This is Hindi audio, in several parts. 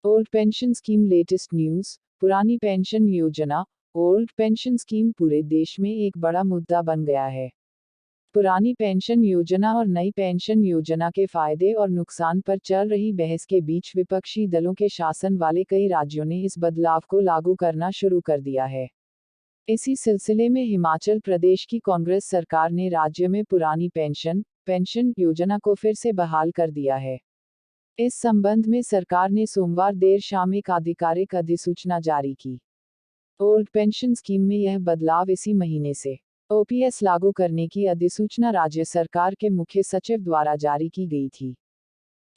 Old pension scheme latest news. पुरानी पेंशन योजना ओल्ड पेंशन स्कीम पूरे देश में एक बड़ा मुद्दा बन गया है। पुरानी पेंशन योजना और नई पेंशन योजना के फायदे और नुकसान पर चल रही बहस के बीच विपक्षी दलों के शासन वाले कई राज्यों ने इस बदलाव को लागू करना शुरू कर दिया है। इसी सिलसिले में हिमाचल प्रदेश की कांग्रेस सरकार ने राज्य में पुरानी पेंशन योजना को फिर से बहाल कर दिया है। इस संबंध में सरकार ने सोमवार देर शाम एक आधिकारिक अधिसूचना जारी की। ओल्ड पेंशन स्कीम में यह बदलाव इसी महीने से ओपीएस लागू करने की अधिसूचना राज्य सरकार के मुख्य सचिव द्वारा जारी की गई थी।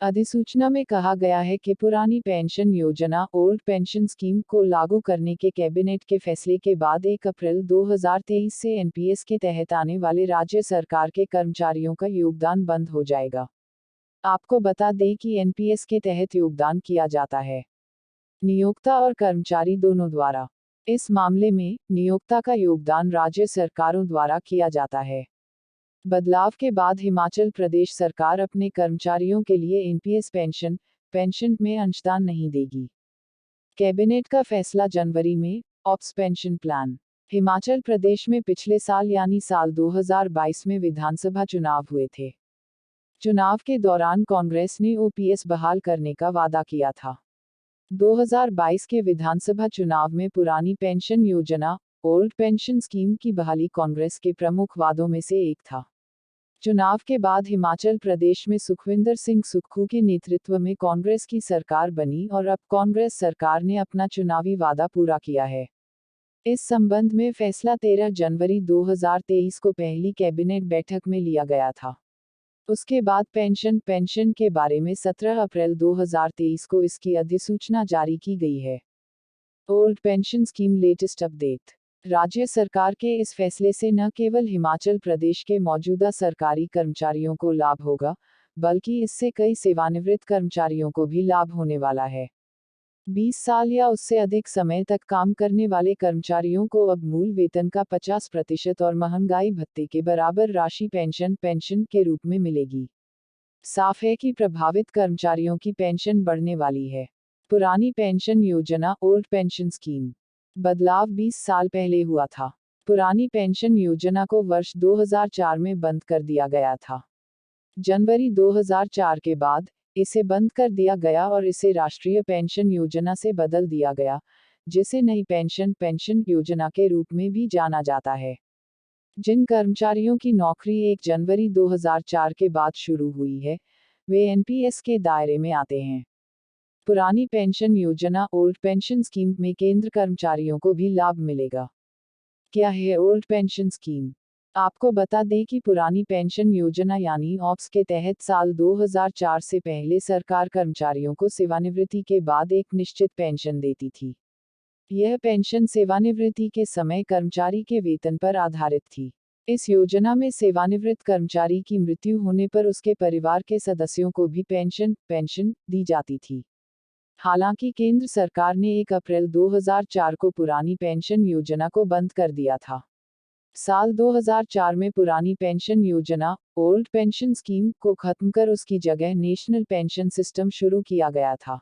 अधिसूचना में कहा गया है कि पुरानी पेंशन योजना ओल्ड पेंशन स्कीम को लागू करने के कैबिनेट के फैसले के बाद 1 अप्रैल 2023 से एनपीएस के तहत आने वाले राज्य सरकार के कर्मचारियों का योगदान बंद हो जाएगा। आपको बता दें कि एनपीएस के तहत योगदान किया जाता है नियोक्ता और कर्मचारी दोनों द्वारा। इस मामले में नियोक्ता का योगदान राज्य सरकारों द्वारा किया जाता है। बदलाव के बाद हिमाचल प्रदेश सरकार अपने कर्मचारियों के लिए एनपीएस पेंशन में अंशदान नहीं देगी। कैबिनेट का फैसला जनवरी में ops pension plan. Himachal Pradesh में पिछले साल यानी साल 2022 में विधानसभा चुनाव हुए थे। चुनाव के दौरान कांग्रेस ने ओपीएस बहाल करने का वादा किया था। 2022 के विधानसभा चुनाव में पुरानी पेंशन योजना ओल्ड पेंशन स्कीम की बहाली कांग्रेस के प्रमुख वादों में से एक था। चुनाव के बाद हिमाचल प्रदेश में सुखविंदर सिंह सुक्खू के नेतृत्व में कांग्रेस की सरकार बनी और अब कांग्रेस सरकार ने अपना चुनावी वादा पूरा किया है। इस संबंध में फैसला 13 जनवरी 2023 को पहली कैबिनेट बैठक में लिया गया था। उसके बाद पेंशन के बारे में 17 अप्रैल 2023 को इसकी अधिसूचना जारी की गई है। Old pension scheme latest update. राज्य सरकार के इस फैसले से न केवल हिमाचल प्रदेश के मौजूदा सरकारी कर्मचारियों को लाभ होगा, बल्कि इससे कई सेवानिवृत्त कर्मचारियों को भी लाभ होने वाला है। 20 साल या उससे अधिक समय तक काम करने वाले कर्मचारियों को अब मूल वेतन का 50% और महंगाई भत्ते के बराबर राशि पेंशन के रूप में मिलेगी। साफ है कि प्रभावित कर्मचारियों की पेंशन बढ़ने वाली है। पुरानी पेंशन योजना ओल्ड पेंशन स्कीम बदलाव 20 साल पहले हुआ था। पुरानी पेंशन योजना को वर्ष 2004 में बंद कर दिया गया था। जनवरी 2004 के बाद इसे बंद कर दिया गया और इसे राष्ट्रीय पेंशन योजना से बदल दिया गया, जिसे नई पेंशन योजना के रूप में भी जाना जाता है। जिन कर्मचारियों की नौकरी 1 जनवरी 2004 के बाद शुरू हुई है, वे एनपीएस के दायरे में आते हैं। पुरानी पेंशन योजना ओल्ड पेंशन स्कीम में केंद्र कर्मचारियों को भी लाभ मिलेगा। क्या है ओल्ड पेंशन स्कीम? आपको बता दें कि पुरानी पेंशन योजना यानी ऑप्स के तहत साल 2004 से पहले सरकार कर्मचारियों को सेवानिवृत्ति के बाद एक निश्चित पेंशन देती थी। यह पेंशन सेवानिवृत्ति के समय कर्मचारी के वेतन पर आधारित थी। इस योजना में सेवानिवृत्त कर्मचारी की मृत्यु होने पर उसके परिवार के सदस्यों को भी पेंशन दी जाती थी। हालांकि केंद्र सरकार ने 1 अप्रैल 2004 को पुरानी पेंशन योजना को बंद कर दिया था। साल 2004 में पुरानी पेंशन योजना ओल्ड पेंशन स्कीम को खत्म कर उसकी जगह नेशनल पेंशन सिस्टम शुरू किया गया था।